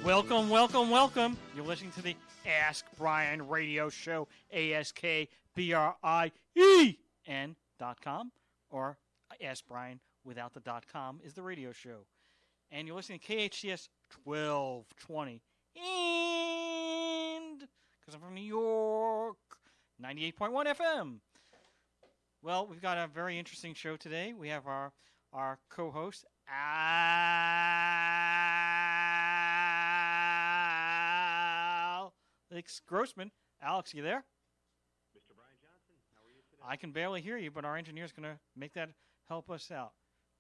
Welcome, welcome, welcome. You're listening to the Ask Brien Radio Show, AskBrien.com, or Ask Brien without the .com is the radio show. And you're listening to KHTS 1220. And, because I'm from New York, 98.1 FM. Well, we've got a very interesting show today. We have our co-host, Alex Grossman. Alex, you there? Mr. Brian Johnson, how are you today? I can barely hear you, but our engineer's going to make that help us out.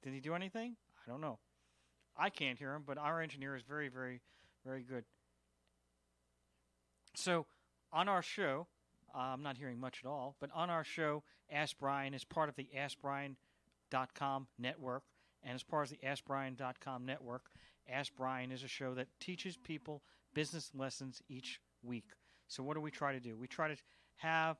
Did he do anything? I don't know. I can't hear him, but our engineer is very, very, very good. So, on our show, I'm not hearing much at all, but on our show, Ask Brien is part of the AskBrien.com network. And as part of the AskBrien.com network, Ask Brien is a show that teaches people business lessons each week. So what do we try to do? We try to have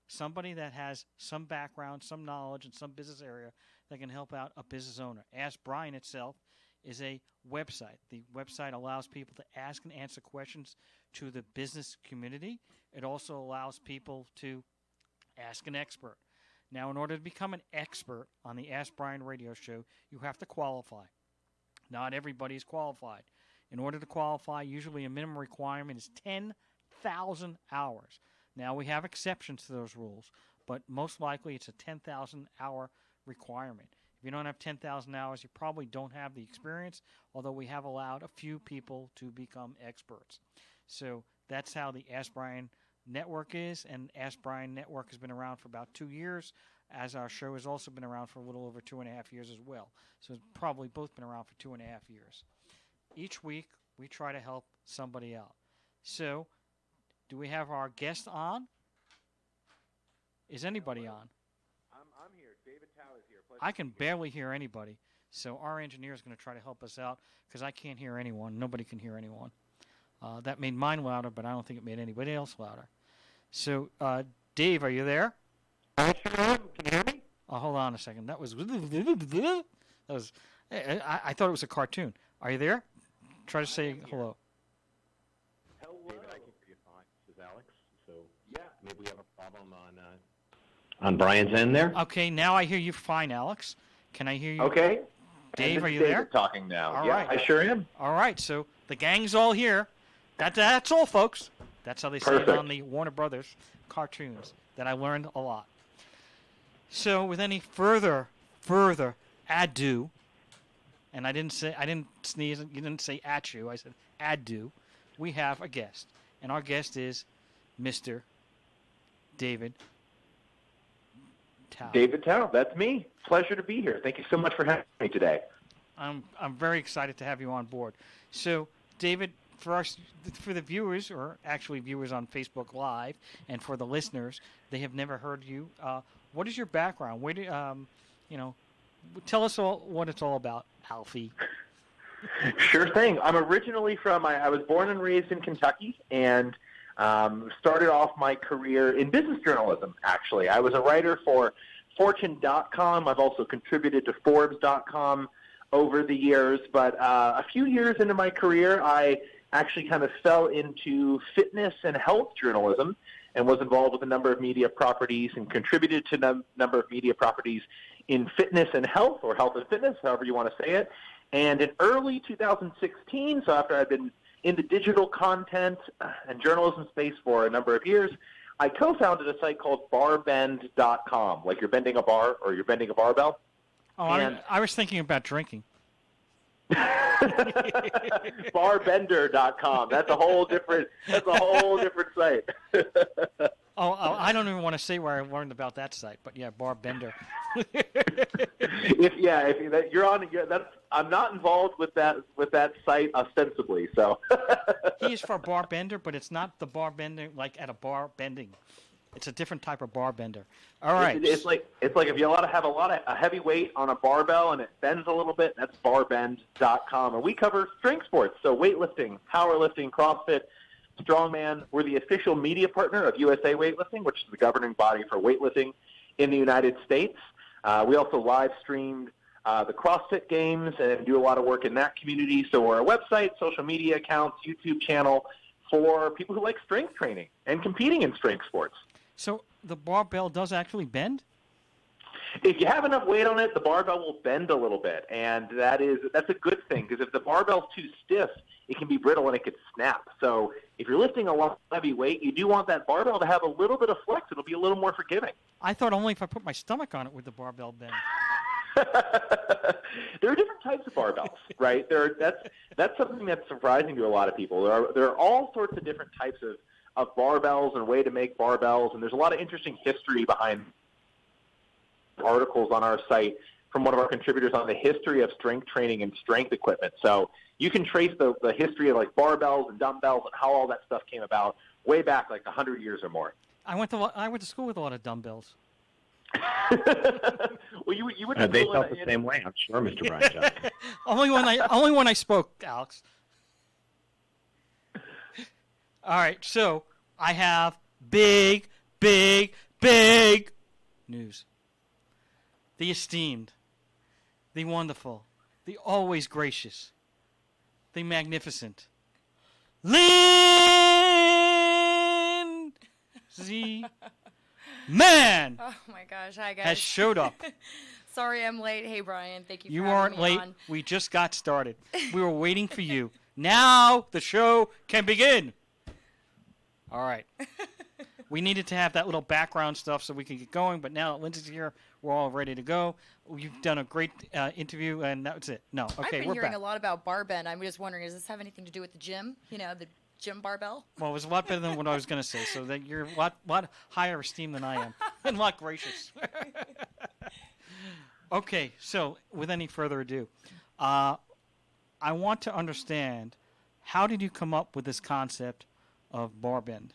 somebody that has some background, some knowledge, and some business area that can help out a business owner. Ask Brien itself is a website. The website allows people to ask and answer questions to the business community. It also allows people to ask an expert. Now, in order to become an expert on the Ask Brien Radio Show, you have to qualify. Not everybody is qualified. In order to qualify, usually a minimum requirement is 10,000 hours. Now, we have exceptions to those rules, but most likely it's a 10,000-hour requirement. If you don't have 10,000 hours, you probably don't have the experience, although we have allowed a few people to become experts. So that's how the Ask Brien Network is, and Ask Brien Network has been around for about 2 years, as our show has also been around for a little over 2.5 years as well. So it's probably both been around for 2.5 years. Each week, we try to help somebody out. So, do we have our guest on? Is anybody on? I'm here. David Thomas is here. Pleasure I can barely hear anybody. So our engineer is going to try to help us out because I can't hear anyone. Nobody can hear anyone. That made mine louder, but I don't think it made anybody else louder. So, Dave, are you there? I sure am. Can you hear me? Hold on a second. That was. I thought it was a cartoon. Are you there? Try to say hello. Hello. David, I can hear you fine. This is Alex. So, yeah, maybe we have a problem on Brian's end there. Okay, now I hear you fine, Alex. Can I hear you? Okay. Dave, are you David there? Talking now. All yeah, right. I sure am. All right, so the gang's all here. That's all, folks. That's how they say it Perfect. on the Warner Brothers cartoons that I learned a lot. So with any further ado, and I didn't sneeze, you didn't say at you, I said ado, we have a guest. And our guest is Mr. David Tao. David Tao, that's me. Pleasure to be here. Thank you so much for having me today. I'm very excited to have you on board. So, David, for the viewers, or actually viewers on Facebook Live, and for the listeners, they have never heard you. What is your background? Where do tell us all what it's all about, Alfie. Sure thing. I'm originally I was born and raised in Kentucky, and started off my career in business journalism, actually. I was a writer for Fortune.com. I've also contributed to Forbes.com over the years, but a few years into my career, I actually kind of fell into fitness and health journalism and was involved with a number of media properties and contributed to a number of media properties in fitness and health, or health and fitness, however you want to say it. And in early 2016, so after I'd been in the digital content and journalism space for a number of years, I co-founded a site called BarBend.com, like you're bending a bar or you're bending a barbell. Oh, I was thinking about drinking. BarBender.com. That's a whole different site. I don't even want to say where I learned about that site, but yeah, BarBender. I'm not involved with that site ostensibly. So he is for bar bender, but it's not the bar bending like at a bar bending. It's a different type of bar bender. All right. It's like if you have a heavy weight on a barbell and it bends a little bit, that's BarBend.com. And we cover strength sports, so weightlifting, powerlifting, CrossFit, strongman. We're the official media partner of USA Weightlifting, which is the governing body for weightlifting in the United States. We also live streamed the CrossFit Games and do a lot of work in that community. So we're a website, social media accounts, YouTube channel for people who like strength training and competing in strength sports. So the barbell does actually bend? If you have enough weight on it, the barbell will bend a little bit, and that's a good thing, because if the barbell's too stiff, it can be brittle and it could snap. So if you're lifting a lot of heavy weight, you do want that barbell to have a little bit of flex. It'll be a little more forgiving. I thought only if I put my stomach on it would the barbell bend. There are different types of barbells, right? That's something that's surprising to a lot of people. There are all sorts of different types of barbells and way to make barbells, and there's a lot of interesting history behind articles on our site from one of our contributors on the history of strength training and strength equipment. So you can trace the history of like barbells and dumbbells and how all that stuff came about way back like 100 years or more. I went to school with a lot of dumbbells. Well, you went to they school felt the same way, I'm sure, Mr. Brien. only when I spoke, Alex. All right, so I have big news. The esteemed, the wonderful, the always gracious, the magnificent, Lindsay Man. Oh my gosh, hi guys. Has showed up. Sorry I'm late. Hey Brien, thank you for You having aren't me late. on. We just got started. We were waiting for you. Now the show can begin. All right. We needed to have that little background stuff so we can get going, but now that Lindsay's here, we're all ready to go. You've done a great interview, and that's it. No, okay, I've been we're hearing back. a lot about BarBend. I'm just wondering, does this have anything to do with the gym? You know, the gym barbell? Well, it was a lot better than what I was going to say, so that you're a lot higher esteem than I am, and a lot gracious. Okay, so with any further ado, I want to understand, how did you come up with this concept of BarBend?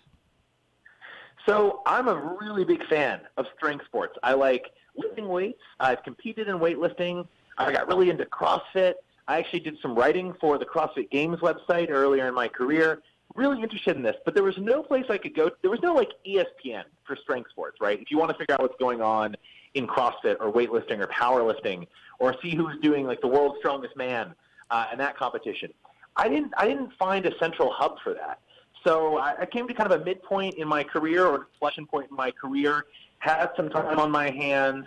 So I'm a really big fan of strength sports. I like lifting weights. I've competed in weightlifting. I got really into CrossFit. I actually did some writing for the CrossFit Games website earlier in my career. Really interested in this, but there was no place I could go. There was no like ESPN for strength sports, right? If you want to figure out what's going on in CrossFit or weightlifting or powerlifting, or see who's doing like the world's strongest man and that competition, I didn't find a central hub for that. So I came to kind of a midpoint in my career, or inflection point in my career, had some time on my hands,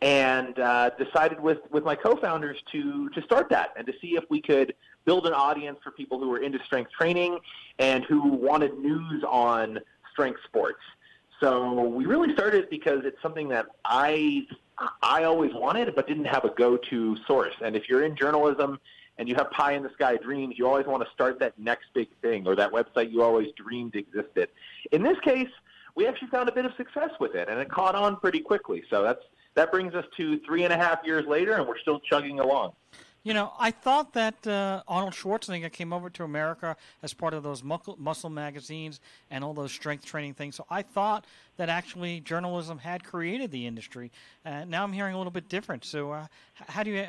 and decided with my co-founders to start that and to see if we could build an audience for people who were into strength training and who wanted news on strength sports. So we really started because it's something that I always wanted but didn't have a go-to source. And if you're in journalism and you have pie-in-the-sky dreams, you always want to start that next big thing or that website you always dreamed existed. In this case, we actually found a bit of success with it, and it caught on pretty quickly. So that brings us to 3.5 years later, and we're still chugging along. You know, I thought that Arnold Schwarzenegger came over to America as part of those muscle magazines and all those strength training things. So I thought that actually journalism had created the industry. Now I'm hearing a little bit different. So how do you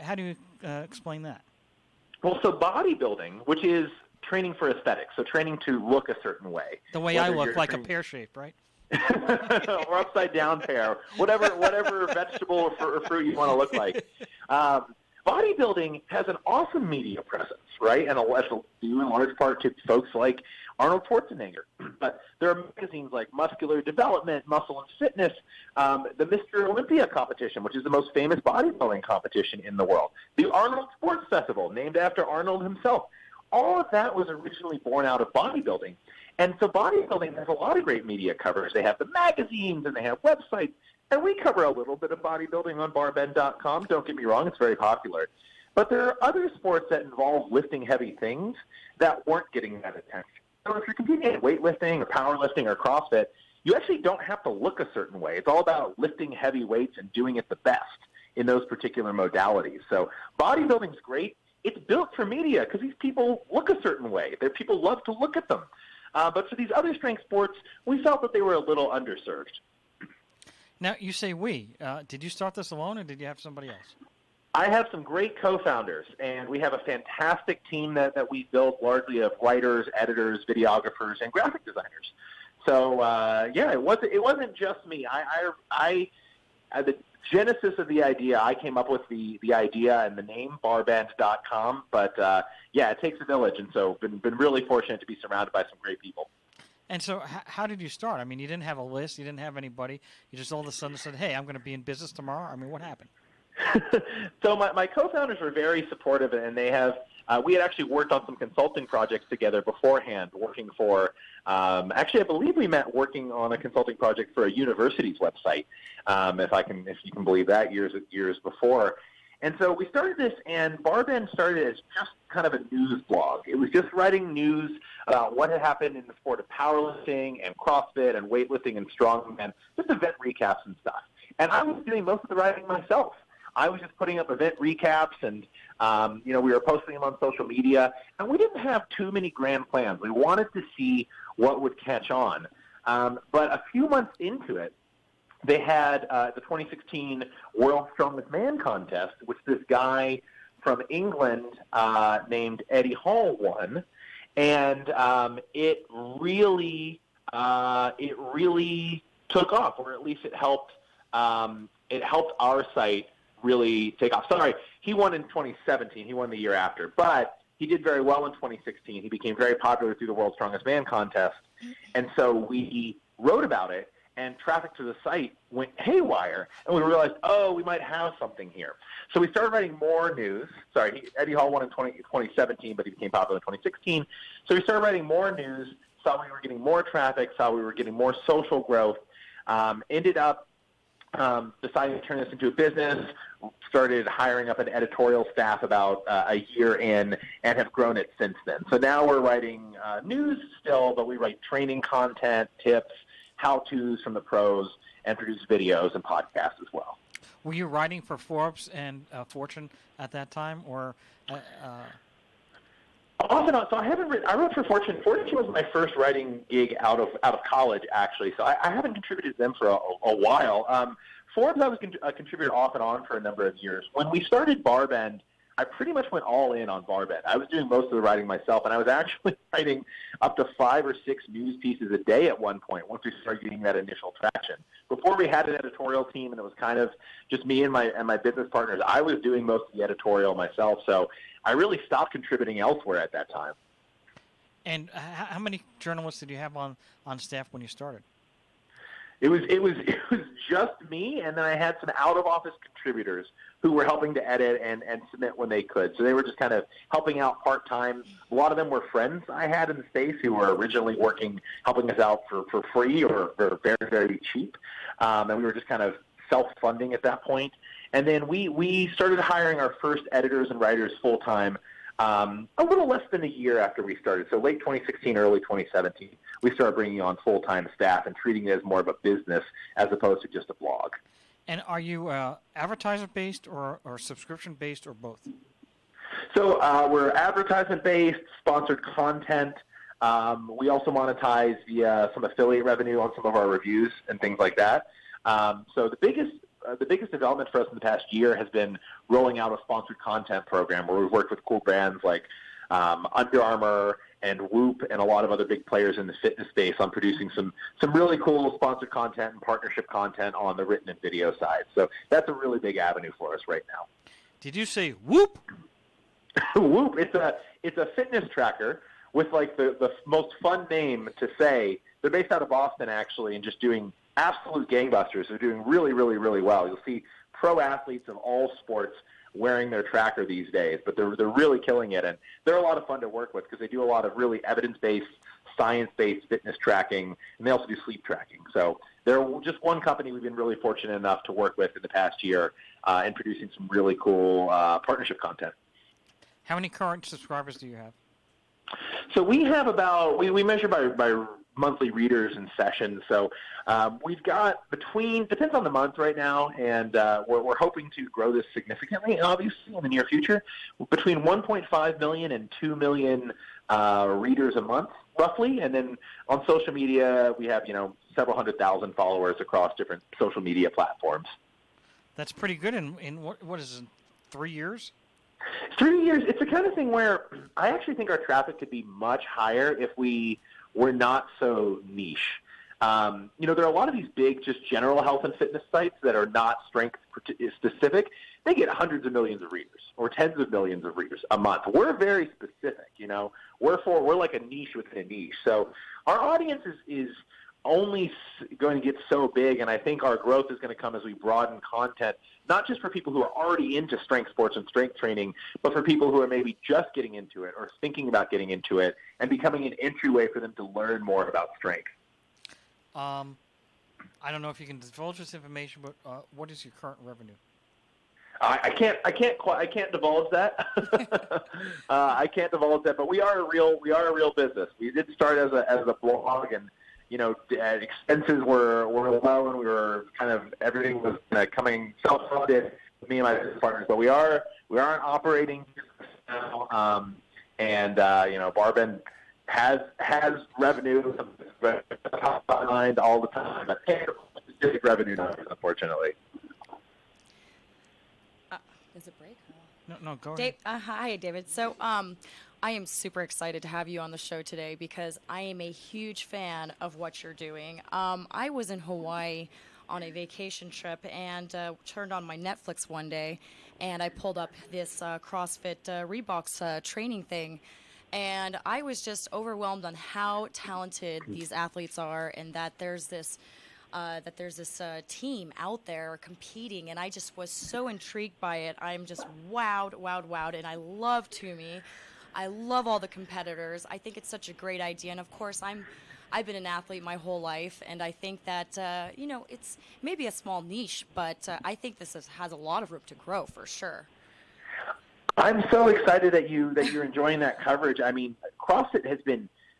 explain that? Well, so bodybuilding, which is training for aesthetics, so training to look a certain way. The way I look, like a pear-shaped, right? Or upside-down pear, whatever vegetable or fruit you want to look like. Bodybuilding has an awesome media presence, right? And that's due in large part to folks like Arnold Schwarzenegger. But there are magazines like Muscular Development, Muscle and Fitness, the Mr. Olympia competition, which is the most famous bodybuilding competition in the world, the Arnold Sports Festival, named after Arnold himself. All of that was originally born out of bodybuilding. And so bodybuilding has a lot of great media coverage. They have the magazines and they have websites. And we cover a little bit of bodybuilding on BarBend.com. Don't get me wrong, it's very popular. But there are other sports that involve lifting heavy things that weren't getting that attention. So if you're competing in weightlifting or powerlifting or CrossFit, you actually don't have to look a certain way. It's all about lifting heavy weights and doing it the best in those particular modalities. So bodybuilding's great. It's built for media because these people look a certain way. People love to look at them. But for these other strength sports, we felt that they were a little underserved. Now, you say we. Did you start this alone, or did you have somebody else? I have some great co-founders, and we have a fantastic team that we built largely of writers, editors, videographers, and graphic designers. So, it wasn't just me. genesis of the idea, I came up with the idea and the name, BarBend.com. But, yeah, it takes a village, and so been really fortunate to be surrounded by some great people. And so how did you start? I mean, you didn't have a list. You didn't have anybody. You just all of a sudden said, hey, I'm going to be in business tomorrow. I mean, what happened? So my co-founders were very supportive, and they have we had actually worked on some consulting projects together beforehand, working for actually I believe we met working on a consulting project for a university's website, if you can believe that, years before. And so we started this, and BarBend started as just kind of a news blog. It was just writing news about what had happened in the sport of powerlifting and CrossFit and weightlifting and strongman, just event recaps and stuff. And I was doing most of the writing myself. I was just putting up event recaps, and we were posting them on social media. And we didn't have too many grand plans. We wanted to see what would catch on. But a few months into it, they had the 2016 World's Strongest Man contest, which this guy from England named Eddie Hall won, and it really took off, or at least it helped our site really take off. Sorry, he won in 2017. He won the year after, but he did very well in 2016. He became very popular through the World's Strongest Man contest, and so we wrote about it. And traffic to the site went haywire, and we realized, we might have something here. So we started writing more news. Sorry, Eddie Hall won in 2017, but he became popular in 2016. So we started writing more news, saw we were getting more traffic, saw we were getting more social growth, ended up deciding to turn this into a business, started hiring up an editorial staff about a year in, and have grown it since then. So now we're writing news still, but we write training content, tips, how-tos from the pros, and produce videos and podcasts as well. Were you writing for Forbes and Fortune at that time, or? Off and on. So I haven't written. I wrote for Fortune. Fortune was my first writing gig out of college, actually. So I haven't contributed to them for a while. Forbes, I was a contributor off and on for a number of years. When we started BarBend, I pretty much went all in on BarBend. I was doing most of the writing myself, and I was actually writing up to 5 or 6 news pieces a day at one point once we started getting that initial traction. Before we had an editorial team, and it was kind of just me and my business partners, I was doing most of the editorial myself, so I really stopped contributing elsewhere at that time. And how many journalists did you have on staff when you started? It was just me, and then I had some out-of-office contributors who were helping to edit and submit when they could. So they were just kind of helping out part-time. A lot of them were friends I had in the space who were originally helping us out for free or very, very cheap. And we were just kind of self-funding at that point. And then we started hiring our first editors and writers full-time a little less than a year after we started. So late 2016, early 2017, we started bringing on full-time staff and treating it as more of a business as opposed to just a blog. And are you advertisement-based or subscription-based or both? So we're advertisement-based, sponsored content. We also monetize via some affiliate revenue on some of our reviews and things like that. So the biggest development for us in the past year has been rolling out a sponsored content program where we've worked with cool brands like Under Armour and Whoop and a lot of other big players in the fitness space on producing some really cool sponsored content and partnership content on the written and video side. So that's a really big avenue for us right now. Did you say Whoop? Whoop. It's a fitness tracker with like the most fun name to say. They're based out of Boston actually, and just doing absolute gangbusters. They're doing really, really, really well. You'll see pro athletes of all sports wearing their tracker these days, but they're really killing it, and they're a lot of fun to work with because they do a lot of really evidence-based, science-based fitness tracking, and they also do sleep tracking. So they're just one company we've been really fortunate enough to work with in the past year in producing some really cool partnership content. How many current subscribers do you have? So we have we measure by monthly readers and sessions. So we've got depends on the month right now, and we're hoping to grow this significantly, obviously, in the near future, between 1.5 million and 2 million readers a month, roughly. And then on social media, we have, several 100,000 followers across different social media platforms. That's pretty good in what is it, 3 years? 3 years. It's the kind of thing where I actually think our traffic could be much higher if we were not so niche. There are a lot of these big, just general health and fitness sites that are not strength specific. They get hundreds of millions of readers or tens of millions of readers a month. We're very specific, we're like a niche within a niche. So our audience is only going to get so big, and I think our growth is going to come as we broaden content, not just for people who are already into strength sports and strength training, but for people who are maybe just getting into it or thinking about getting into it and becoming an entryway for them to learn more about strength. I don't know if you can divulge this information, but what is your current revenue? I can't divulge that. I can't divulge that, but we are a real business. We did start as a blog, and expenses were low, and we were everything was coming self-funded with me and my business partners. But we are an operating business now, and BarBend has revenue top line all the time, but specific revenue numbers, unfortunately. Does it break? No, go ahead. Hi, David. So, I am super excited to have you on the show today because I am a huge fan of what you're doing. I was in Hawaii on a vacation trip and turned on my Netflix one day, and I pulled up this CrossFit Reeboks training thing, and I was just overwhelmed on how talented these athletes are, and that there's this team out there competing, and I just was so intrigued by it. I'm just wowed, and I love Toomey. I love all the competitors. I think it's such a great idea, and of course, I've been an athlete my whole life, and I think that it's maybe a small niche, but I think this has a lot of room to grow for sure. I'm so excited that you're enjoying that coverage. I mean,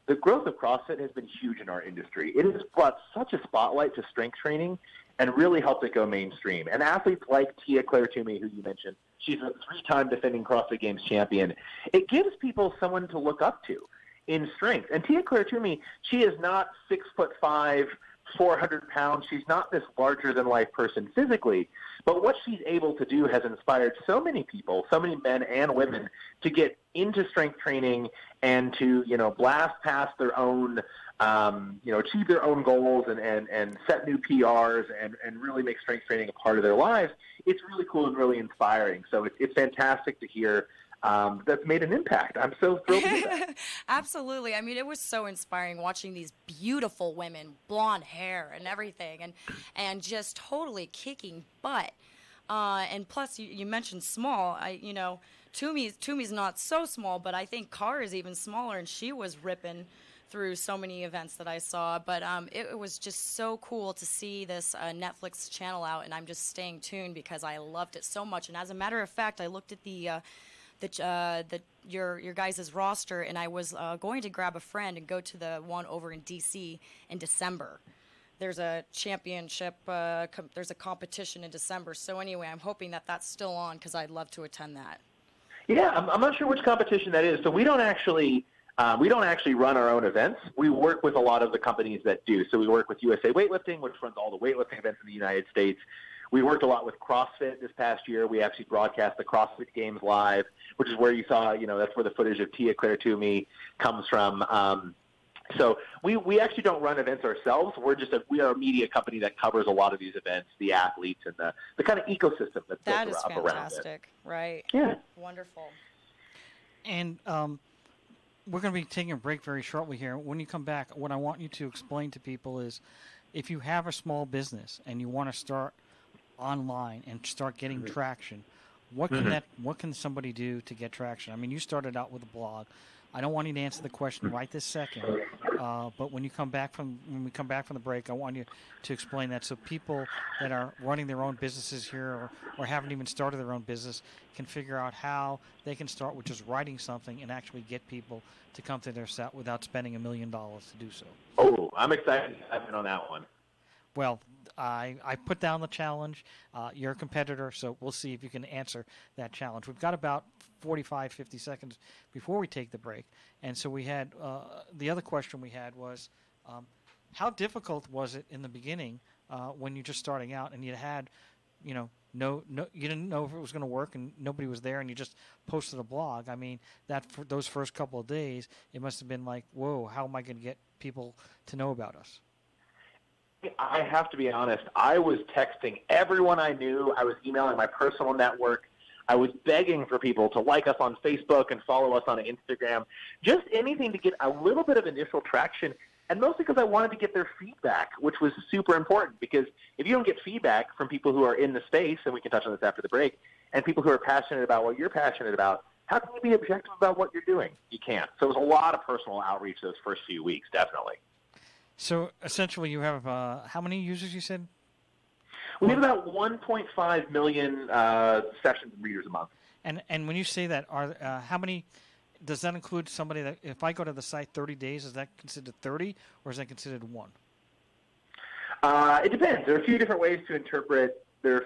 the growth of CrossFit has been huge in our industry. It has brought such a spotlight to strength training and really helped it go mainstream. And athletes like Claire Toomey, who you mentioned, she's a 3-time defending CrossFit Games champion. It gives people someone to look up to in strength. And Claire Toomey, she is not 6'5", 400 pounds. She's not this larger-than-life person physically. But what she's able to do has inspired so many people, so many men and women, to get into strength training and to, blast past their own, achieve their own goals and set new PRs and really make strength training a part of their lives. It's really cool and really inspiring. So it's fantastic to hear that's made an impact. I'm so thrilled to hear that. Absolutely. I mean, it was so inspiring watching these beautiful women, blonde hair and everything, and just totally kicking butt. And plus, you mentioned small. Toomey's not so small, but I think Carr is even smaller, and she was ripping through so many events that I saw. But it was just so cool to see this Netflix channel out, and I'm just staying tuned because I loved it so much. And as a matter of fact, I looked at your guys' roster, and I was going to grab a friend and go to the one over in DC in December. There's a championship, there's a competition in December. So anyway, I'm hoping that that's still on because I'd love to attend that. Yeah, I'm not sure which competition that is. So we don't actually run our own events. We work with a lot of the companies that do. So we work with USA Weightlifting, which runs all the weightlifting events in the United States. We worked a lot with CrossFit this past year. We actually broadcast the CrossFit Games live, which is where you saw, that's where the footage of Claire Toomey comes from. So we actually don't run events ourselves. We are a media company that covers a lot of these events, the athletes, and the kind of ecosystem that's that built is up around it. Fantastic, right? Yeah. Wonderful. And we're going to be taking a break very shortly here. When you come back, what I want you to explain to people is if you have a small business and you want to start online and start getting traction, what can somebody do to get traction? I mean, you started out with a blog. I don't want you to answer the question right this second, but when we come back from the break, I want you to explain that so people that are running their own businesses here or haven't even started their own business can figure out how they can start with just writing something and actually get people to come to their site without spending $1 million to do so. Oh, I'm excited to dive in on that one. Well, I put down the challenge. You're a competitor, so we'll see if you can answer that challenge. We've got about 45, 50 seconds before we take the break. And so we had the other question we had was, how difficult was it in the beginning when you're just starting out and you had, no, you didn't know if it was going to work and nobody was there and you just posted a blog. I mean, for those first couple of days, it must have been like, whoa, how am I going to get people to know about us? I have to be honest. I was texting everyone I knew. I was emailing my personal network. I was begging for people to like us on Facebook and follow us on Instagram. Just anything to get a little bit of initial traction, and mostly because I wanted to get their feedback, which was super important, because if you don't get feedback from people who are in the space, and we can touch on this after the break, and people who are passionate about what you're passionate about, how can you be objective about what you're doing? You can't. So it was a lot of personal outreach those first few weeks, definitely. So essentially you have, how many users you said? We have about 1.5 million sessions and readers a month. And when you say that, how many, does that include somebody that, if I go to the site 30 days, is that considered 30 or is that considered 1? It depends. There are a few different ways to interpret the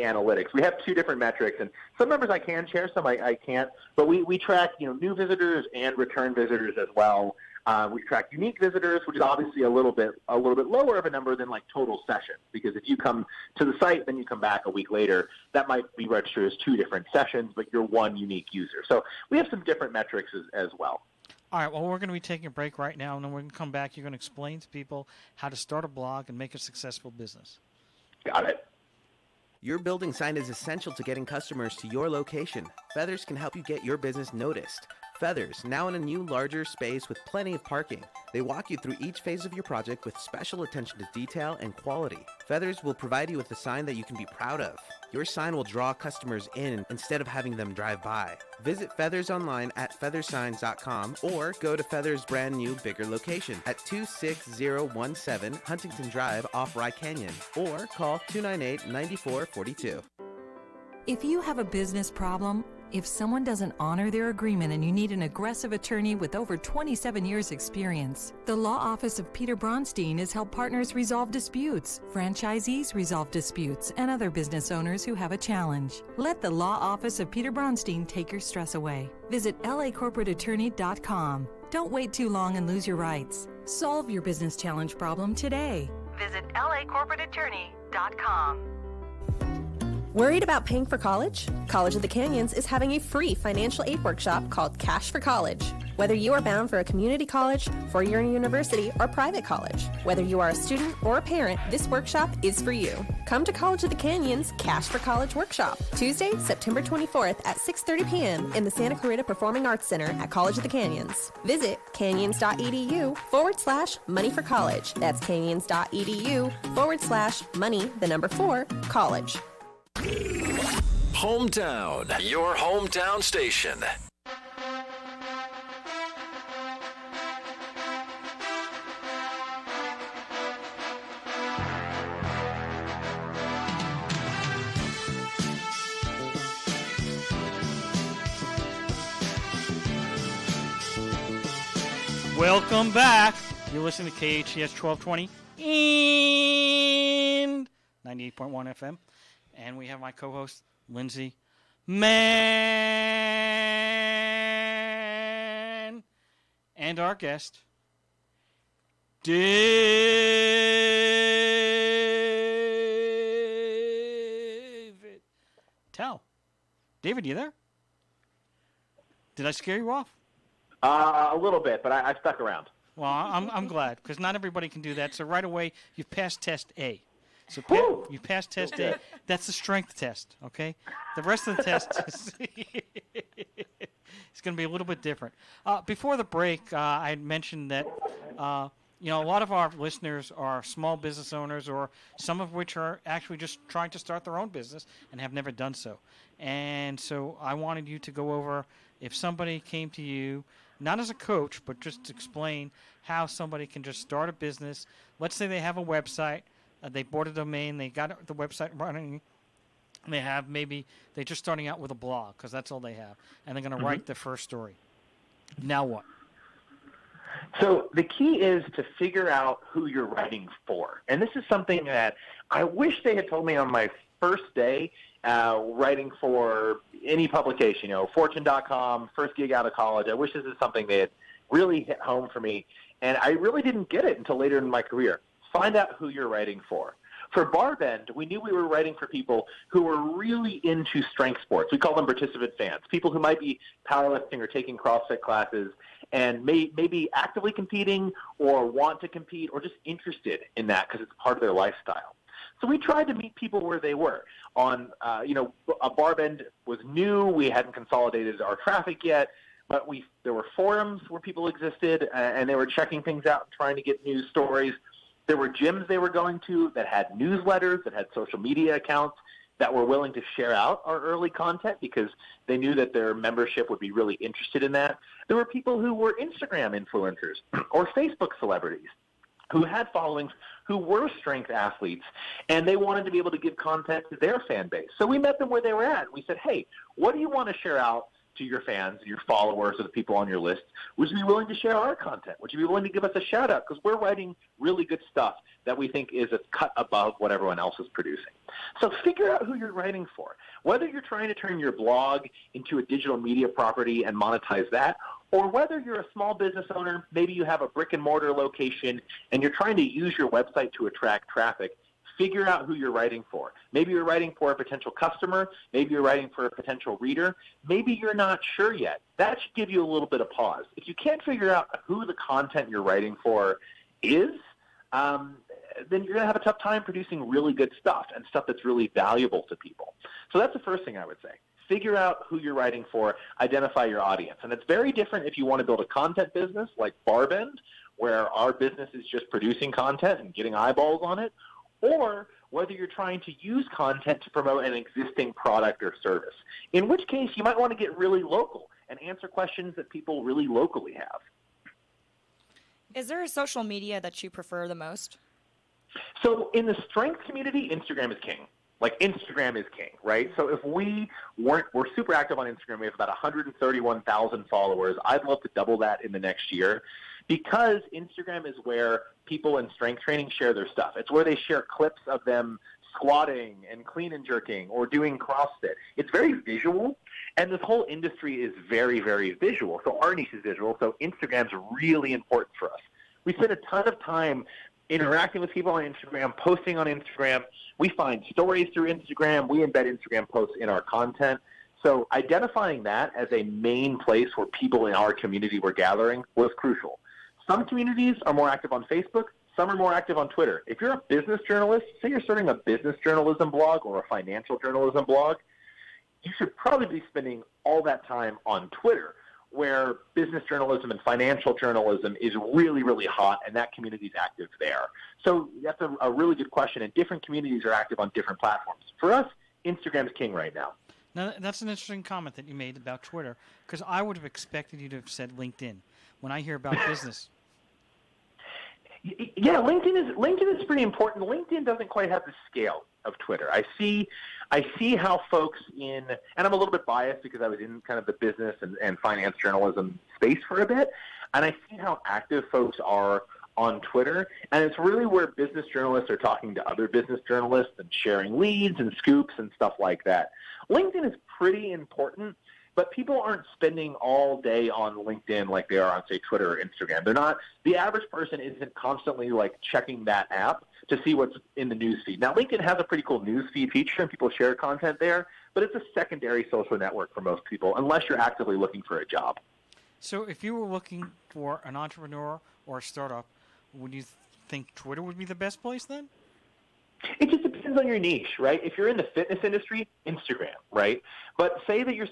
analytics. We have 2 different metrics, and some numbers I can share, some I can't. But we track new visitors and return visitors as well. We track unique visitors, which is obviously a little bit lower of a number than like total sessions, because if you come to the site then you come back a week later, that might be registered as 2 different sessions, but you're 1 unique user. So we have some different metrics as well. All right, well, we're going to be taking a break right now, and then we're going to come back. You're going to explain to people how to start a blog and make a successful business. Got it. Your building sign is essential to getting customers to your location. Feathers can help you get your business noticed. Feathers, now in a new, larger space with plenty of parking. They walk you through each phase of your project with special attention to detail and quality. Feathers will provide you with a sign that you can be proud of. Your sign will draw customers in instead of having them drive by. Visit Feathers online at feathersigns.com or go to Feathers' brand new, bigger location at 26017 Huntington Drive off Rye Canyon, or call 298-9442. If you have a business problem, if someone doesn't honor their agreement and you need an aggressive attorney with over 27 years experience, the Law Office of Peter Bronstein has helped partners resolve disputes, franchisees resolve disputes, and other business owners who have a challenge. Let the Law Office of Peter Bronstein take your stress away. Visit lacorporateattorney.com. Don't wait too long and lose your rights. Solve your business challenge problem today. Visit lacorporateattorney.com. Worried about paying for college? College of the Canyons is having a free financial aid workshop called Cash for College. Whether you are bound for a community college, four-year university, or private college, whether you are a student or a parent, this workshop is for you. Come to College of the Canyons Cash for College workshop, Tuesday, September 24th at 6:30 p.m. in the Santa Clarita Performing Arts Center at College of the Canyons. Visit canyons.edu/money for college. That's canyons.edu/money4college. Hometown, your hometown station. Welcome back. You're listening to KHTS 1220 and 98.1 FM. And we have my co-host, Lindsay Mann, and our guest, David Tao. David, you there? Did I scare you off? A little bit, but I stuck around. Well, I'm glad, because not everybody can do that. So right away, you've passed test A. So you passed test A. That's the strength test, okay? The rest of the test is it's going to be a little bit different. Before the break, I had mentioned that a lot of our listeners are small business owners, or some of which are actually just trying to start their own business and have never done so. And so I wanted you to go over, if somebody came to you, not as a coach, but just to explain how somebody can just start a business. Let's say they have a website. They bought a domain, they got the website running, and they're just starting out with a blog, because that's all they have, and they're going to write their first story. Now what? So the key is to figure out who you're writing for. And this is something that I wish they had told me on my first day writing for any publication, Fortune.com, first gig out of college. I wish this is something they had really hit home for me, and I really didn't get it until later in my career. Find out who you're writing for. For BarBend, we knew we were writing for people who were really into strength sports. We call them participant fans, people who might be powerlifting or taking CrossFit classes and maybe actively competing or want to compete or just interested in that because it's part of their lifestyle. So we tried to meet people where they were. BarBend was new. We hadn't consolidated our traffic yet, but there were forums where people existed, and they were checking things out and trying to get news stories. There were gyms they were going to that had newsletters, that had social media accounts that were willing to share out our early content because they knew that their membership would be really interested in that. There were people who were Instagram influencers or Facebook celebrities who had followings, who were strength athletes, and they wanted to be able to give content to their fan base. So we met them where they were at. We said, hey, what do you want to share out to your fans, your followers, or the people on your list? Would you be willing to share our content? Would you be willing to give us a shout-out? Because we're writing really good stuff that we think is a cut above what everyone else is producing. So figure out who you're writing for. Whether you're trying to turn your blog into a digital media property and monetize that, or whether you're a small business owner, maybe you have a brick-and-mortar location, and you're trying to use your website to attract traffic, figure out who you're writing for. Maybe you're writing for a potential customer. Maybe you're writing for a potential reader. Maybe you're not sure yet. That should give you a little bit of pause. If you can't figure out who the content you're writing for is, then you're going to have a tough time producing really good stuff and stuff that's really valuable to people. So that's the first thing I would say. Figure out who you're writing for, identify your audience. And it's very different if you want to build a content business like BarBend, where our business is just producing content and getting eyeballs on it, or whether you're trying to use content to promote an existing product or service, in which case you might want to get really local and answer questions that people really locally have. Is there a social media that you prefer the most? So in the strength community, Instagram is king. Like, Instagram is king, right? So if we're super active on Instagram. We have about 131,000 followers. I'd love to double that in the next year because Instagram is where people in strength training share their stuff. It's where they share clips of them squatting and clean and jerking or doing CrossFit. It's very visual, and this whole industry is very, very visual. So our niche is visual, so Instagram's really important for us. We spend a ton of time interacting with people on Instagram, posting on Instagram. We find stories through Instagram. We embed Instagram posts in our content. So identifying that as a main place where people in our community were gathering was crucial. Some communities are more active on Facebook. Some are more active on Twitter. If you're a business journalist, say you're starting a business journalism blog or a financial journalism blog, you should probably be spending all that time on Twitter, where business journalism and financial journalism is really, really hot, and that community is active there. So that's a really good question, and different communities are active on different platforms. For us, Instagram's king right now. Now, that's an interesting comment that you made about Twitter, because I would have expected you to have said LinkedIn when I hear about business. Yeah, LinkedIn is pretty important. LinkedIn doesn't quite have the scale of Twitter. I see how folks and I'm a little bit biased because I was in kind of the business and finance journalism space for a bit, and I see how active folks are on Twitter, and it's really where business journalists are talking to other business journalists and sharing leads and scoops and stuff like that. LinkedIn is pretty important, but people aren't spending all day on LinkedIn like they are on, say, Twitter or Instagram. They're not. The average person isn't constantly like checking that app to see what's in the news feed. Now, LinkedIn has a pretty cool news feed feature, and people share content there, but it's a secondary social network for most people, unless you're actively looking for a job. So if you were looking for an entrepreneur or a startup, would you think Twitter would be the best place then? It just depends on your niche, right? If you're in the fitness industry, Instagram, right? But say that you're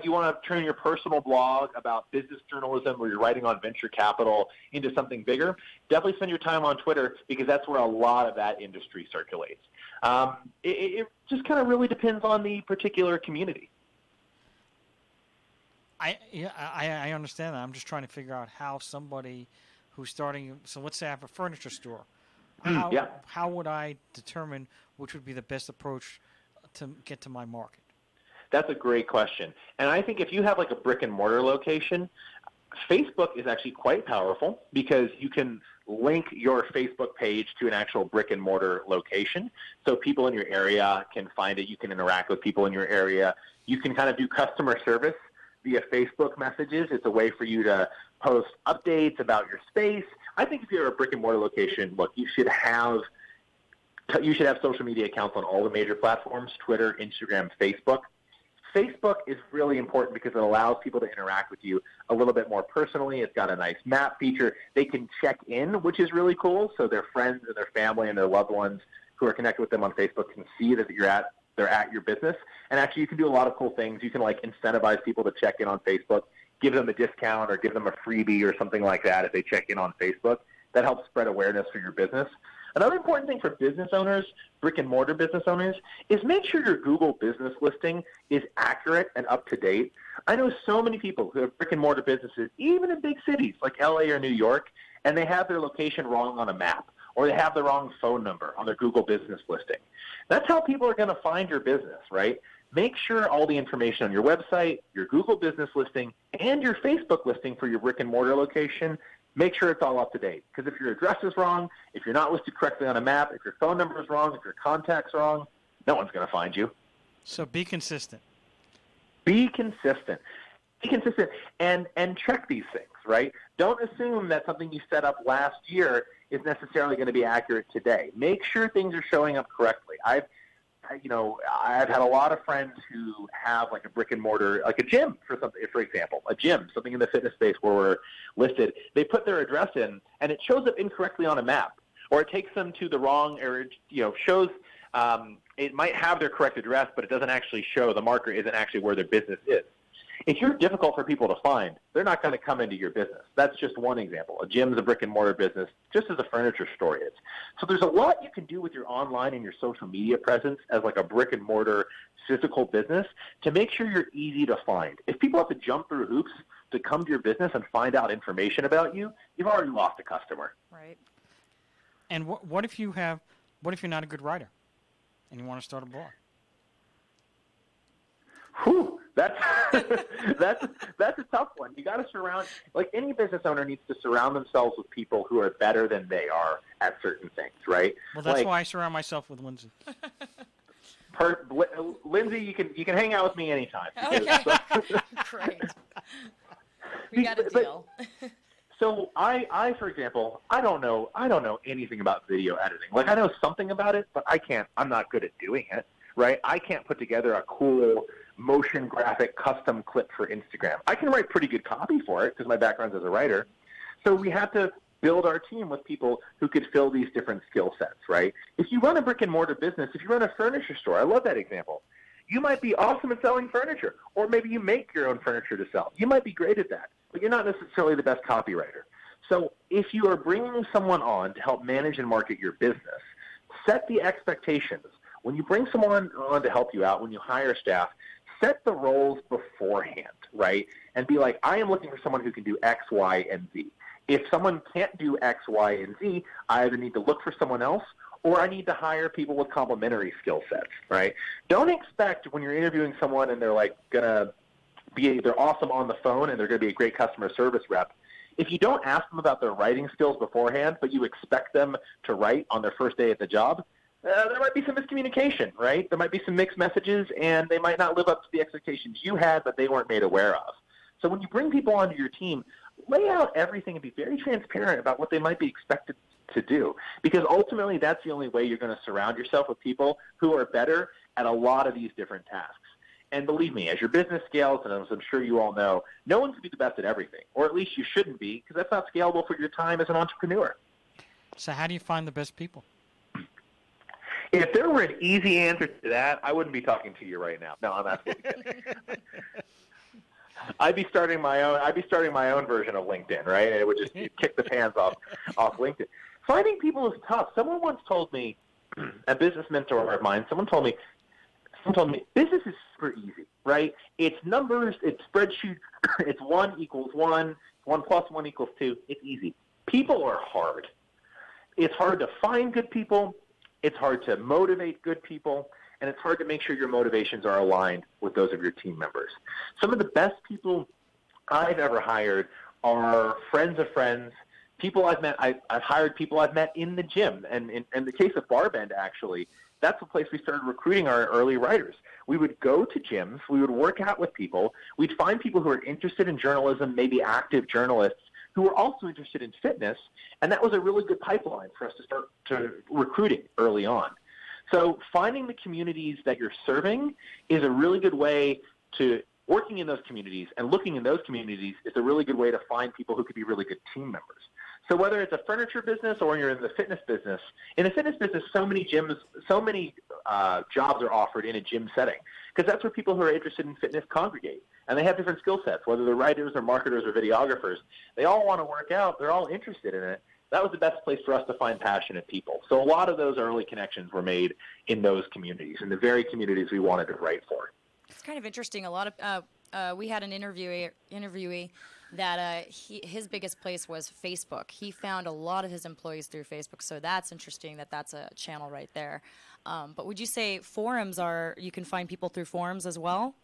you want to turn your personal blog about business journalism or you're writing on venture capital into something bigger, definitely spend your time on Twitter because that's where a lot of that industry circulates. It just kind of really depends on the particular community. I understand that. I'm just trying to figure out how somebody who's starting, so let's say I have a furniture store. How would I determine which would be the best approach to get to my market? That's a great question. And I think if you have like a brick and mortar location, Facebook is actually quite powerful because you can link your Facebook page to an actual brick and mortar location. So people in your area can find it. You can interact with people in your area. You can kind of do customer service via Facebook messages. It's a way for you to post updates about your space. I think if you're a brick and mortar location, look, you should have You should have social media accounts on all the major platforms, Twitter, Instagram, Facebook. Facebook is really important because it allows people to interact with you a little bit more personally. It's got a nice map feature. They can check in, which is really cool, so their friends and their family and their loved ones who are connected with them on Facebook can see that they're at your business. And actually, you can do a lot of cool things. You can incentivize people to check in on Facebook, give them a discount or give them a freebie or something like that if they check in on Facebook. That helps spread awareness for your business. Another important thing for business owners, brick-and-mortar business owners, is make sure your Google business listing is accurate and up-to-date. I know so many people who have brick-and-mortar businesses, even in big cities like LA or New York, and they have their location wrong on a map, or they have the wrong phone number on their Google business listing. That's how people are going to find your business, right? Make sure all the information on your website, your Google business listing, and your Facebook listing for your brick-and-mortar location, make sure it's all up to date. Because if your address is wrong, if you're not listed correctly on a map, if your phone number is wrong, if your contact's wrong, no one's going to find you. So be consistent. Be consistent. Be consistent and check these things, right? Don't assume that something you set up last year is necessarily going to be accurate today. Make sure things are showing up correctly. I've had a lot of friends who have like a brick and mortar, like a gym for example, a gym, something in the fitness space where we're listed. They put their address in and it shows up incorrectly on a map, or it takes them to the wrong, or shows it might have their correct address, but it doesn't actually show, the marker isn't actually where their business is. If you're difficult for people to find, they're not going to come into your business. That's just one example. A gym's a brick-and-mortar business, just as a furniture store is. So there's a lot you can do with your online and your social media presence as like a brick-and-mortar physical business to make sure you're easy to find. If people have to jump through hoops to come to your business and find out information about you, you've already lost a customer. Right. And what if you're not a good writer and you want to start a blog? Whew, that's a tough one. You got to surround, like any business owner needs to surround themselves with people who are better than they are at certain things, right? Well, that's why I surround myself with Lindsay. Lindsay, you can hang out with me anytime. Okay. Great. We got a deal. So I, for example, I don't know anything about video editing. Like I know something about it, but I'm not good at doing it, right? I can't put together a cool motion graphic custom clip for Instagram. I can write pretty good copy for it because my background's as a writer. So we had to build our team with people who could fill these different skill sets, right? If you run a brick and mortar business, if you run a furniture store, I love that example. You might be awesome at selling furniture, or maybe you make your own furniture to sell. You might be great at that, but you're not necessarily the best copywriter. So if you are bringing someone on to help manage and market your business, set the expectations. When you bring someone on to help you out, when you hire staff, set the roles beforehand, right? And be like, I am looking for someone who can do X, Y, and Z. If someone can't do X, Y, and Z, I either need to look for someone else or I need to hire people with complementary skill sets, right? Don't expect when you're interviewing someone and they're like they're awesome on the phone and they're going to be a great customer service rep. If you don't ask them about their writing skills beforehand, but you expect them to write on their first day at the job, there might be some miscommunication, right? There might be some mixed messages, and they might not live up to the expectations you had, but they weren't made aware of. So when you bring people onto your team, lay out everything and be very transparent about what they might be expected to do, because ultimately that's the only way you're going to surround yourself with people who are better at a lot of these different tasks. And believe me, as your business scales, and as I'm sure you all know, no one can be the best at everything, or at least you shouldn't be, because that's not scalable for your time as an entrepreneur. So how do you find the best people? If there were an easy answer to that, I wouldn't be talking to you right now. No, I'm absolutely kidding. I'd be starting my own version of LinkedIn, right? And it would just kick the pants off LinkedIn. Finding people is tough. Someone once told me, a business mentor of mine, someone told me, business is super easy, right? It's numbers, it's spreadsheets, it's 1 = 1, 1 + 1 = 2. It's easy. People are hard. It's hard to find good people. It's hard to motivate good people, and it's hard to make sure your motivations are aligned with those of your team members. Some of the best people I've ever hired are friends of friends, people I've met. I've hired people I've met in the gym. And in the case of BarBend, actually, that's the place we started recruiting our early writers. We would go to gyms. We would work out with people. We'd find people who are interested in journalism, maybe active journalists, who were also interested in fitness, and that was a really good pipeline for us to start to recruiting early on. So finding the communities that you're serving is a really good way to working in those communities, and looking in those communities is a really good way to find people who could be really good team members. So whether it's a furniture business or you're in the fitness business, so many gyms, so many jobs are offered in a gym setting, because that's where people who are interested in fitness congregate. And they have different skill sets, whether they're writers or marketers or videographers. They all want to work out. They're all interested in it. That was the best place for us to find passionate people. So a lot of those early connections were made in those communities, in the very communities we wanted to write for. It's kind of interesting. A lot of we had an interviewee that his biggest place was Facebook. He found a lot of his employees through Facebook, so that's interesting that that's a channel right there. But would you say forums you can find people through forums as well?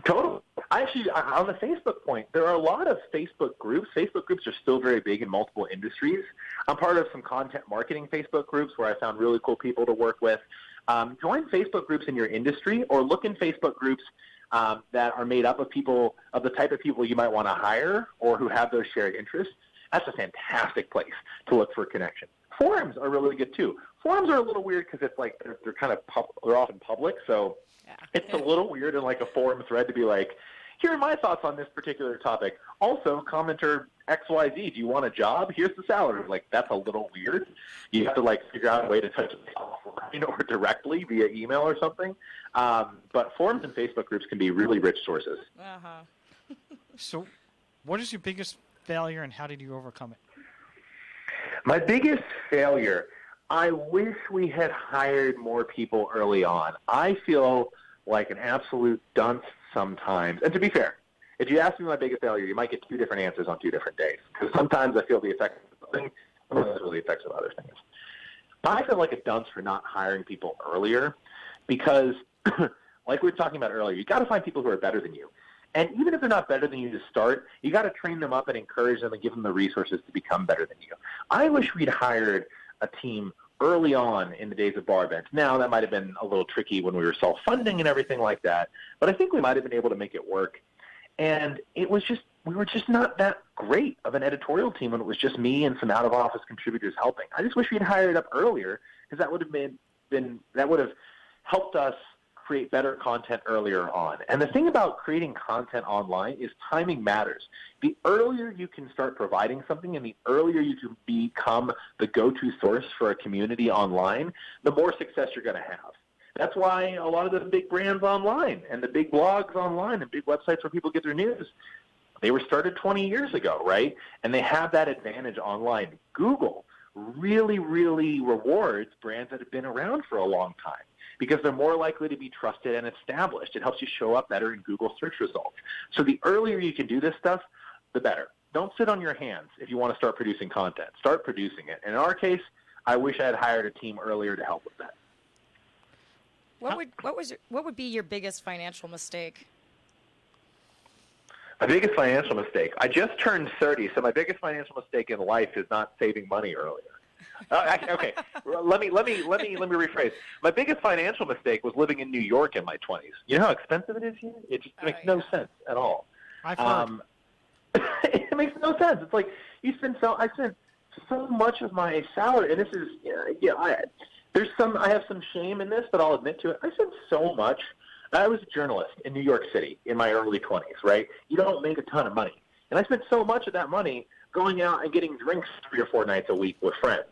Totally. Actually, on the Facebook point, there are a lot of Facebook groups. Facebook groups are still very big in multiple industries. I'm part of some content marketing Facebook groups where I found really cool people to work with. Join Facebook groups in your industry, or look in Facebook groups that are made up of people, of the type of people you might want to hire or who have those shared interests. That's a fantastic place to look for a connection. Forums are really good too. Forums are a little weird because it's like they're kind of they're often public, so it's a little weird in like a forum thread to be like, here are my thoughts on this particular topic. Also, commenter XYZ, do you want a job? Here's the salary. Like, that's a little weird. You have to like figure out a way to touch it offline or directly via email or something. But forums and Facebook groups can be really rich sources. So what is your biggest failure, and how did you overcome it? My biggest failure, I wish we had hired more people early on. I feel like an absolute dunce sometimes. And to be fair, if you ask me my biggest failure, you might get two different answers on 2 different days. Because sometimes I feel the effects of something, sometimes I feel the effects of other things. I feel like a dunce for not hiring people earlier because, like we were talking about earlier, you got to find people who are better than you. And even if they're not better than you to start, you got to train them up and encourage them and give them the resources to become better than you. I wish we'd hired a team early on in the days of BarBend. Now, that might have been a little tricky when we were self-funding and everything like that, but I think we might have been able to make it work. And we were just not that great of an editorial team when it was just me and some out-of-office contributors helping. I just wish we'd hired it up earlier, because that would have helped us create better content earlier on. And the thing about creating content online is timing matters. The earlier you can start providing something and the earlier you can become the go-to source for a community online, the more success you're going to have. That's why a lot of the big brands online and the big blogs online and big websites where people get their news, they were started 20 years ago, right? And they have that advantage online. Google really, really rewards brands that have been around for a long time, because they're more likely to be trusted and established. It helps you show up better in Google search results. So the earlier you can do this stuff, the better. Don't sit on your hands if you want to start producing content. Start producing it. And in our case, I wish I had hired a team earlier to help with that. What would be your biggest financial mistake? My biggest financial mistake. I just turned 30, so my biggest financial mistake in life is not saving money earlier. Okay. Let me rephrase. My biggest financial mistake was living in New York in my 20s. You know how expensive it is here? It just makes no sense at all. I've heard. It makes no sense. It's like I spent so much of my salary, and this is I have some shame in this, but I'll admit to it. I spent so much. I was a journalist in New York City in my early 20s, right? You don't make a ton of money. And I spent so much of that money going out and getting drinks 3 or 4 nights a week with friends.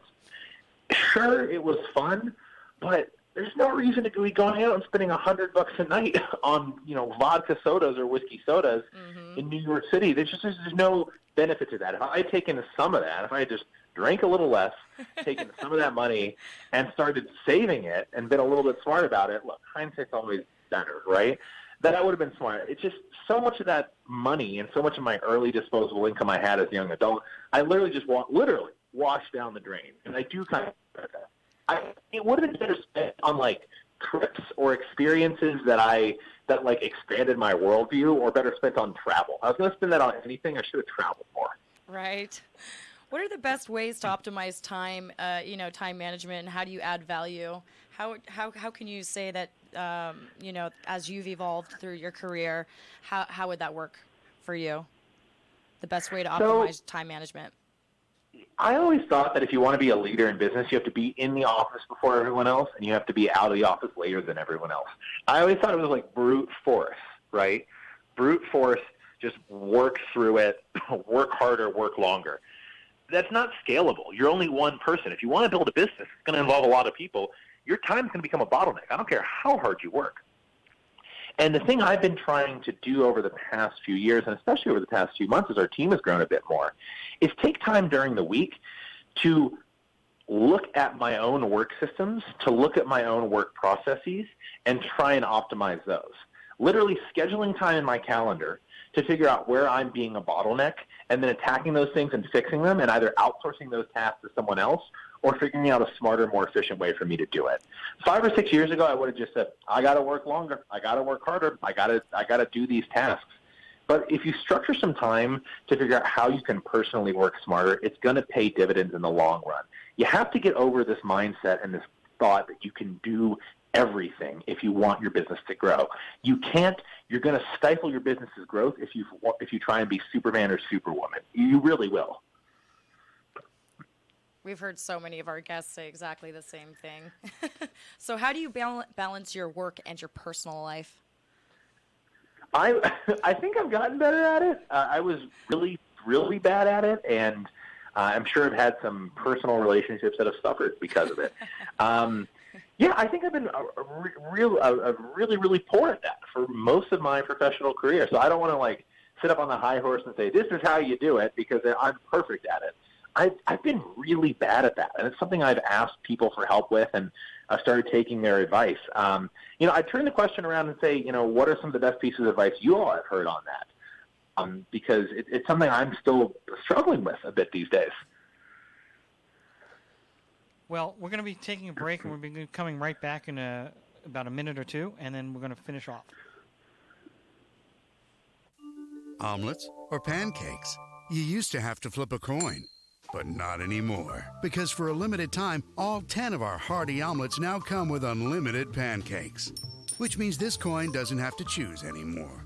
Sure, it was fun, but there's no reason to be going out and spending $100 a night on, vodka sodas or whiskey sodas in New York City. There's no benefit to that. If I had taken some of that, if I had just drank a little less, taken some of that money and started saving it and been a little bit smart about it, look, hindsight's always better, right? That would have been smart. It's just so much of that money and so much of my early disposable income I had as a young adult, I literally just washed down the drain. And I do kind of regret that. It would have been better spent on like trips or experiences that expanded my worldview, or better spent on travel. I was going to spend that on anything. I should have traveled more. Right. What are the best ways to optimize time, time management, and how do you add value? How can you say that, as you've evolved through your career, how would that work for you? The best way to optimize time management? I always thought that if you want to be a leader in business, you have to be in the office before everyone else, and you have to be out of the office later than everyone else. I always thought it was like brute force, right? Brute force, just work through it, work harder, work longer. That's not scalable. You're only one person. If you want to build a business, it's going to involve a lot of people. Your time's going to become a bottleneck. I don't care how hard you work. And the thing I've been trying to do over the past few years, and especially over the past few months as our team has grown a bit more, is take time during the week to look at my own work systems, to look at my own work processes, and try and optimize those. Literally scheduling time in my calendar to figure out where I'm being a bottleneck, and then attacking those things and fixing them, and either outsourcing those tasks to someone else or figuring out a smarter, more efficient way for me to do it. 5 or 6 years ago, I would have just said, I got to work longer, I got to work harder, I got to do these tasks. But if you structure some time to figure out how you can personally work smarter, it's going to pay dividends in the long run. You have to get over this mindset and this thought that you can do everything if you want your business to grow. You can't. You're going to stifle your business's growth if you try and be Superman or Superwoman. You really will. We've heard so many of our guests say exactly the same thing. So how do you balance your work and your personal life? I think I've gotten better at it. I was really, really bad at it, and I'm sure I've had some personal relationships that have suffered because of it. Yeah, I think I've been really, really poor at that for most of my professional career. So I don't want to sit up on the high horse and say, this is how you do it, because I'm perfect at it. I've been really bad at that, and it's something I've asked people for help with, and I started taking their advice. I turn the question around and say, what are some of the best pieces of advice you all have heard on that? Because it's something I'm still struggling with a bit these days. Well, we're going to be taking a break, and we'll be coming right back in about a minute or two, and then we're going to finish off. Omelets or pancakes? You used to have to flip a coin. But not anymore, because for a limited time, all 10 of our hearty omelets now come with unlimited pancakes. Which means this coin doesn't have to choose anymore.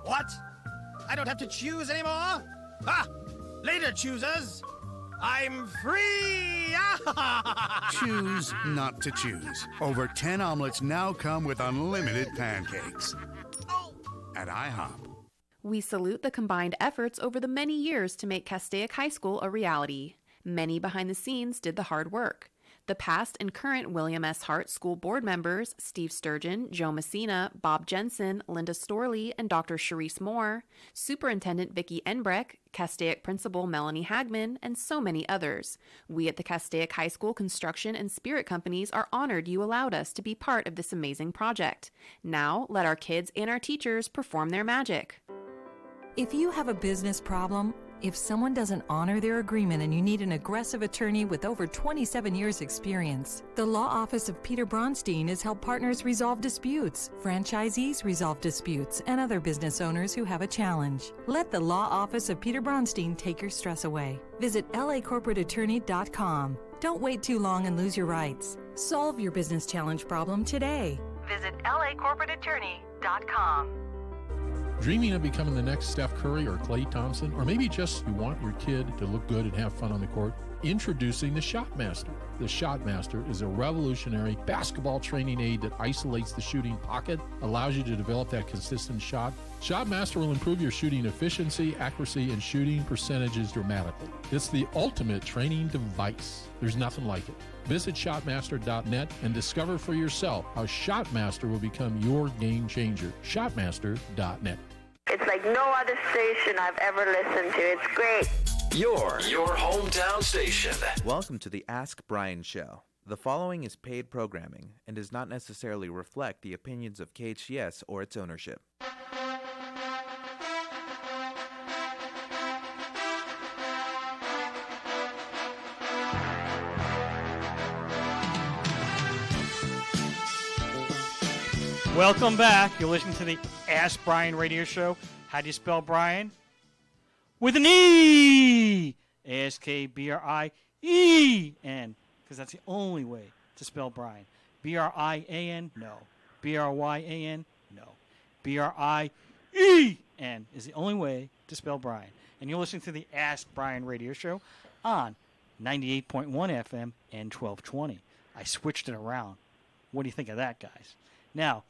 What? I don't have to choose anymore? Ah! Later, choosers! I'm free! Choose not to choose. Over 10 omelets now come with unlimited pancakes. At IHOP. We salute the combined efforts over the many years to make Castaic High School a reality. Many behind the scenes did the hard work. The past and current William S. Hart School Board members, Steve Sturgeon, Joe Messina, Bob Jensen, Linda Storley, and Dr. Sharice Moore, Superintendent Vicki Enbreck, Castaic Principal Melanie Hagman, and so many others. We at the Castaic High School Construction and Spirit Companies are honored you allowed us to be part of this amazing project. Now, let our kids and our teachers perform their magic. If you have a business problem, if someone doesn't honor their agreement and you need an aggressive attorney with over 27 years experience, the Law Office of Peter Bronstein has helped partners resolve disputes, franchisees resolve disputes, and other business owners who have a challenge. Let the Law Office of Peter Bronstein take your stress away. Visit lacorporateattorney.com. Don't wait too long and lose your rights. Solve your business challenge problem today. Visit lacorporateattorney.com. Dreaming of becoming the next Steph Curry or Klay Thompson, or maybe just you want your kid to look good and have fun on the court? Introducing the Shotmaster. The Shotmaster is a revolutionary basketball training aid that isolates the shooting pocket, allows you to develop that consistent shot. Shotmaster will improve your shooting efficiency, accuracy, and shooting percentages dramatically. It's the ultimate training device. There's nothing like it. Visit shotmaster.net and discover for yourself how Shotmaster will become your game changer. Shotmaster.net. It's like no other station I've ever listened to. It's great. Your hometown station. Welcome to the Ask Brien Show. The following is paid programming and does not necessarily reflect the opinions of KHTS or its ownership. Welcome back. You're listening to the Ask Brien Radio Show. How do you spell Brien? With an E! A-S-K-B-R-I-E-N. Because that's the only way to spell Brien. B-R-I-A-N? No. B-R-Y-A-N? No. B-R-I-E-N is the only way to spell Brien. And you're listening to the Ask Brien Radio Show on 98.1 FM, and 1220. I switched it around. What do you think of that, guys? Now,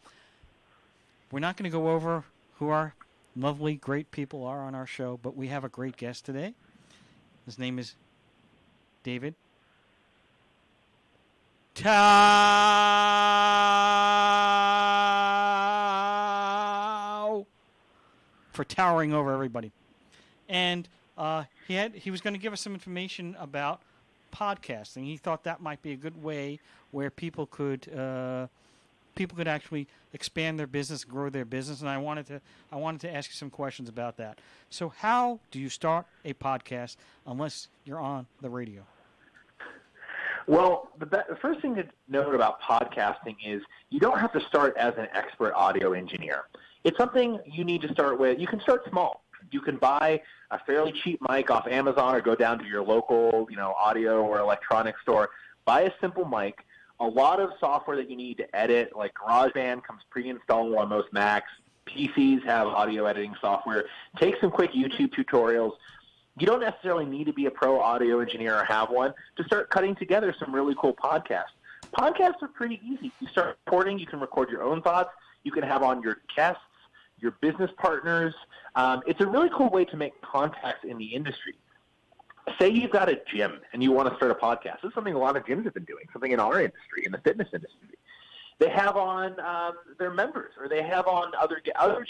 we're not going to go over who our lovely, great people are on our show, but we have a great guest today. His name is David Tao, for towering over everybody. And he was going to give us some information about podcasting. He thought that might be a good way where people could actually expand their business, grow their business, and I wanted to ask you some questions about that. So how do you start a podcast unless you're on the radio? Well, the first thing to note about podcasting is you don't have to start as an expert audio engineer. It's something you need to start with. You can start small. You can buy a fairly cheap mic off Amazon or go down to your local, audio or electronic store. Buy a simple mic. A lot of software that you need to edit, like GarageBand, comes pre-installed on most Macs. PCs have audio editing software. Take some quick YouTube tutorials. You don't necessarily need to be a pro audio engineer or have one to start cutting together some really cool podcasts. Podcasts are pretty easy. You start recording. You can record your own thoughts. You can have on your guests, your business partners. It's a really cool way to make contacts in the industry. Say you've got a gym and you want to start a podcast. This is something a lot of gyms have been doing, something in our industry, in the fitness industry. They have on their members, or they have on other gym owners,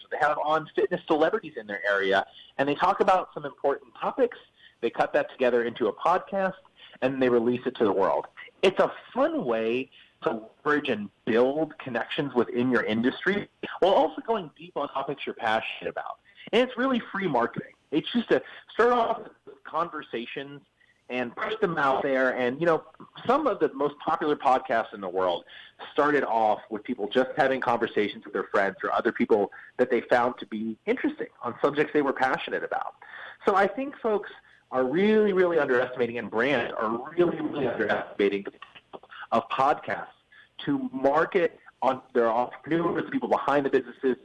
or they have on fitness celebrities in their area, and they talk about some important topics. They cut that together into a podcast, and they release it to the world. It's a fun way to leverage and build connections within your industry while also going deep on topics you're passionate about. And it's really free marketing. It's just to start off with conversations and push them out there. And, some of the most popular podcasts in the world started off with people just having conversations with their friends or other people that they found to be interesting on subjects they were passionate about. So I think folks are really, really underestimating, and brands are really, really underestimating the potential of podcasts to market on their entrepreneurs, the people behind the businesses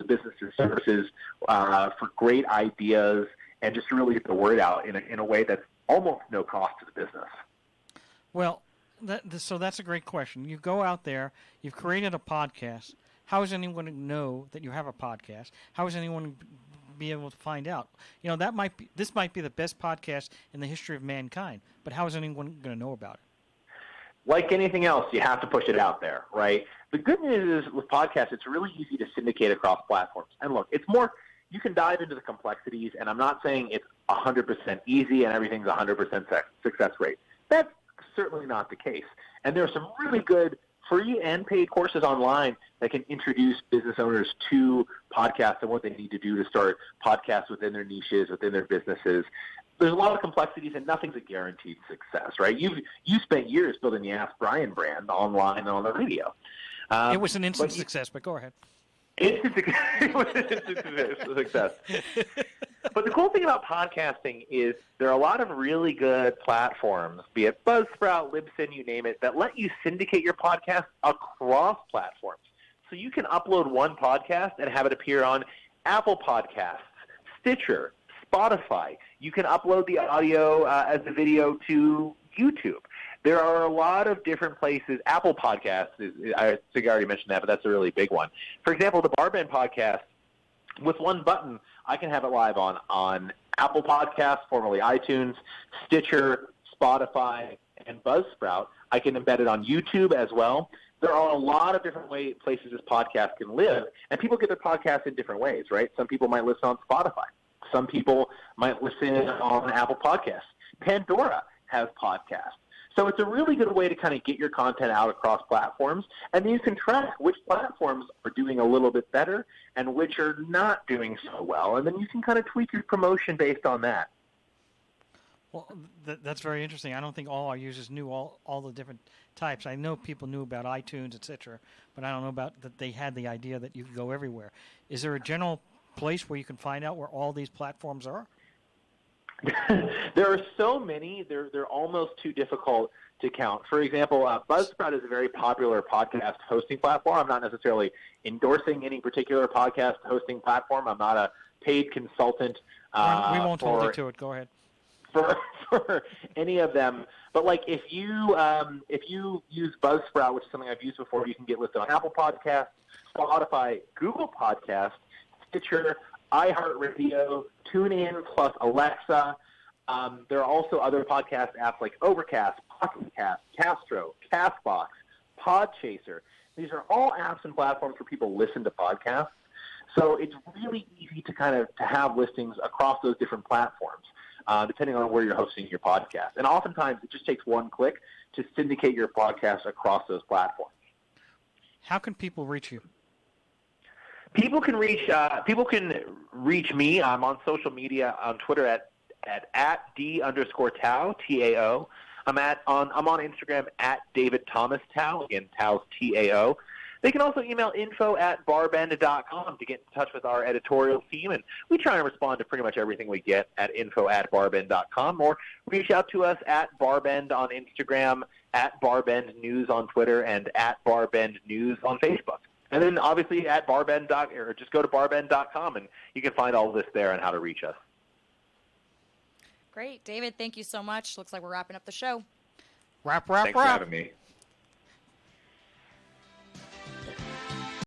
services, for great ideas, and just really get the word out in a way that's almost no cost to the business. Well, so that's a great question. You go out there, you've created a podcast. How is anyone going to know that you have a podcast? How is anyone be able to find out? This might be the best podcast in the history of mankind, but how is anyone going to know about it? Like anything else, you have to push it out there, right? The good news is with podcasts, it's really easy to syndicate across platforms. And look, it's more, you can dive into the complexities, and I'm not saying it's 100% easy and everything's 100% success rate. That's certainly not the case. And there are some really good free and paid courses online that can introduce business owners to podcasts and what they need to do to start podcasts within their niches, within their businesses. There's a lot of complexities, and nothing's a guaranteed success, right? You spent years building the Ask Brien brand online and on the radio. It was an instant success, but go ahead. Instant success. But the cool thing about podcasting is there are a lot of really good platforms, be it Buzzsprout, Libsyn, you name it, that let you syndicate your podcast across platforms. So you can upload one podcast and have it appear on Apple Podcasts, Stitcher, Spotify. You can upload the audio as a video to YouTube. There are a lot of different places. Apple Podcasts, I think I already mentioned that, but that's a really big one. For example, the BarBend podcast, with one button, I can have it live on Apple Podcasts, formerly iTunes, Stitcher, Spotify, and Buzzsprout. I can embed it on YouTube as well. There are a lot of different places this podcast can live, and people get their podcasts in different ways, right? Some people might listen on Spotify. Some people might listen on Apple Podcasts. Pandora has podcasts. So it's a really good way to kind of get your content out across platforms, and then you can track which platforms are doing a little bit better and which are not doing so well, and then you can kind of tweak your promotion based on that. Well, that's very interesting. I don't think all our users knew all the different types. I know people knew about iTunes, etc., but I don't know about that they had the idea that you could go everywhere. Is there a general place where you can find out where all these platforms are? There are so many, they're almost too difficult to count. For example, Buzzsprout is a very popular podcast hosting platform. I'm not necessarily endorsing any particular podcast hosting platform. I'm not a paid consultant. We won't hold you to it. Go ahead. For for any of them. But like if you use Buzzsprout, which is something I've used before, you can get listed on Apple Podcasts, Spotify, Google Podcasts, Stitcher, iHeartRadio, TuneIn, plus Alexa. There are also other podcast apps like Overcast, Pocket Cast, Castro, Castbox, Podchaser. These are all apps and platforms where people listen to podcasts. So it's really easy to to have listings across those different platforms, depending on where you're hosting your podcast. And oftentimes it just takes one click to syndicate your podcast across those platforms. How can people reach you? People can reach me. I'm on social media on Twitter at @D_Tao, T-A-O. I'm on Instagram at David Thomas Tao, again, Tao's T-A-O. They can also email info@barbend.com to get in touch with our editorial team, and we try and respond to pretty much everything we get at info@barbend.com, or reach out to us at BarBend on Instagram, at BarBend News on Twitter, and at BarBend News on Facebook. And then obviously at BarBend, or just go to barbend.com, and you can find all of this there and how to reach us. Great. David, thank you so much. Looks like we're wrapping up the show. Wrap. Thanks for having me.